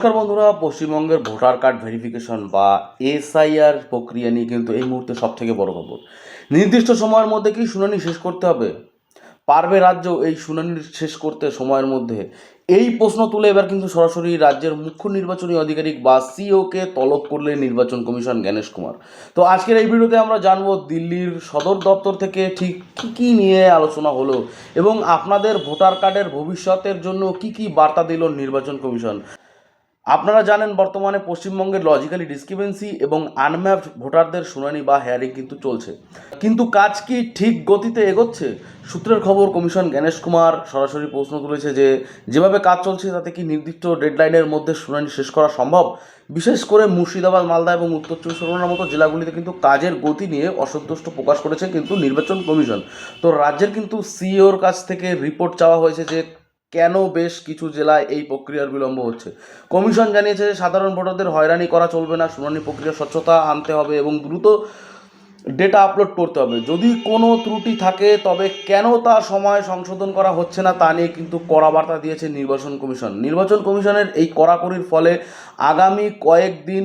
নমস্কার বন্ধুরা, পশ্চিমবঙ্গের ভোটার কার্ড ভেরিফিকেশন বা এসআইআর প্রক্রিয়া নিয়ে কিন্তু এই মুহূর্তে সবথেকে বড় খবর। নির্দিষ্ট সময়ের মধ্যে কি শুনানি শেষ করতে হবে? পারবে রাজ্য এই শুনানি শেষ করতে সময়ের মধ্যে? এই প্রশ্ন তুলে এবার কিন্তু সরাসরি রাজ্যের মুখ্য নির্বাচনী আধিকারিক বা সিওকে তলব করলেন নির্বাচন কমিশন জ্ঞানেশ কুমার। তো আজকের এই ভিডিওতে আমরা জানবো দিল্লির সদর দপ্তর থেকে ঠিক কী কী নিয়ে আলোচনা হলো এবং আপনাদের ভোটার কার্ডের ভবিষ্যতের জন্য কি কি বার্তা দিল নির্বাচন কমিশন। আপনারা জানেন বর্তমানে পশ্চিমবঙ্গের লজিক্যালি ডিসক্রিপেন্সি এবং আনম্যাপড ভোটারদের শুনানি বা হেয়ারিং কিন্তু চলছে, কিন্তু কাজ কি ঠিক গতিতে এগোচ্ছে? সূত্রের খবর, কমিশন জ্ঞানেশ কুমার সরাসরি প্রশ্ন তুলেছে যে যেভাবে কাজ চলছে তাতে কি নির্দিষ্ট ডেডলাইনের মধ্যে শুনানি শেষ করা সম্ভব? বিশেষ করে মুর্শিদাবাদ, মালদা এবং উত্তর চব্বিশ পরগনার মতো জেলাগুলিতে কিন্তু কাজের গতি নিয়ে অসন্তুষ্ট প্রকাশ করেছে কিন্তু নির্বাচন কমিশন। তো রাজ্যের কিন্তু সিইওর কাছ থেকে রিপোর্ট চাওয়া হয়েছে যে কেন বেশ কিছু জেলায় এই প্রক্রিয়ার বিলম্ব হচ্ছে। কমিশন জানিয়েছে যে সাধারণ ভোটারদের হয়রানি করা চলবে না, শুনানি প্রক্রিয়া স্বচ্ছতা আনতে হবে এবং দ্রুত ডেটা আপলোড করতে হবে। যদি কোনো ত্রুটি থাকে তবে কেন তা সময় সংশোধন করা হচ্ছে না তা নিয়ে কিন্তু কড়া বার্তা দিয়েছে নির্বাচন কমিশন। নির্বাচন কমিশনের এই কড়াকড়ির ফলে আগামী কয়েকদিন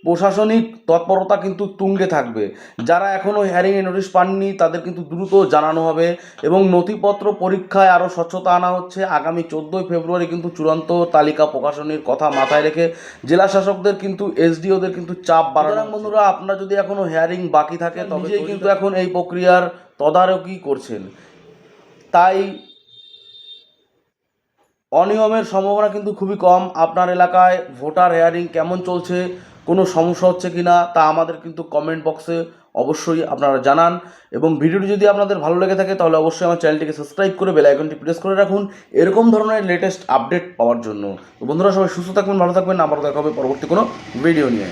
প্রশাসনিক তৎপরতা কিন্তু তুঙ্গে থাকবে। যারা এখনও হিয়ারিংয়ে নোটিশ পাননি তাদের কিন্তু দ্রুত জানানো হবে এবং নথিপত্র পরীক্ষায় আরও স্বচ্ছতা আনা হচ্ছে। আগামী 14ই ফেব্রুয়ারি কিন্তু চূড়ান্ত তালিকা প্রকাশনের কথা মাথায় রেখে জেলা শাসকদের কিন্তু এসডিওদের কিন্তু চাপ বাড়ানো। বন্ধুরা, আপনারা যদি এখনও হিয়ারিং বাকি থাকে তবে কিন্তু এখন এই প্রক্রিয়ার তদারকি করছেন, তাই অনিয়মের সম্ভাবনা কিন্তু খুবই কম। আপনার এলাকায় ভোটার হেয়ারিং কেমন চলছে, কোনো সমস্যা হচ্ছে কি না তা আমাদের কিন্তু কমেন্ট বক্সে অবশ্যই আপনারা জানান। এবং ভিডিওটি যদি আপনাদের ভালো লেগে থাকে তাহলে অবশ্যই আমার চ্যানেলটিকে সাবস্ক্রাইব করে বেল আইকনটি প্রেস করে রাখুন এরকম ধরনের লেটেস্ট আপডেট পাওয়ার জন্য। তো বন্ধুরা, সবাই সুস্থ থাকবেন, ভালো থাকবেন, আবার দেখা হবে পরবর্তী কোনো ভিডিও নিয়ে।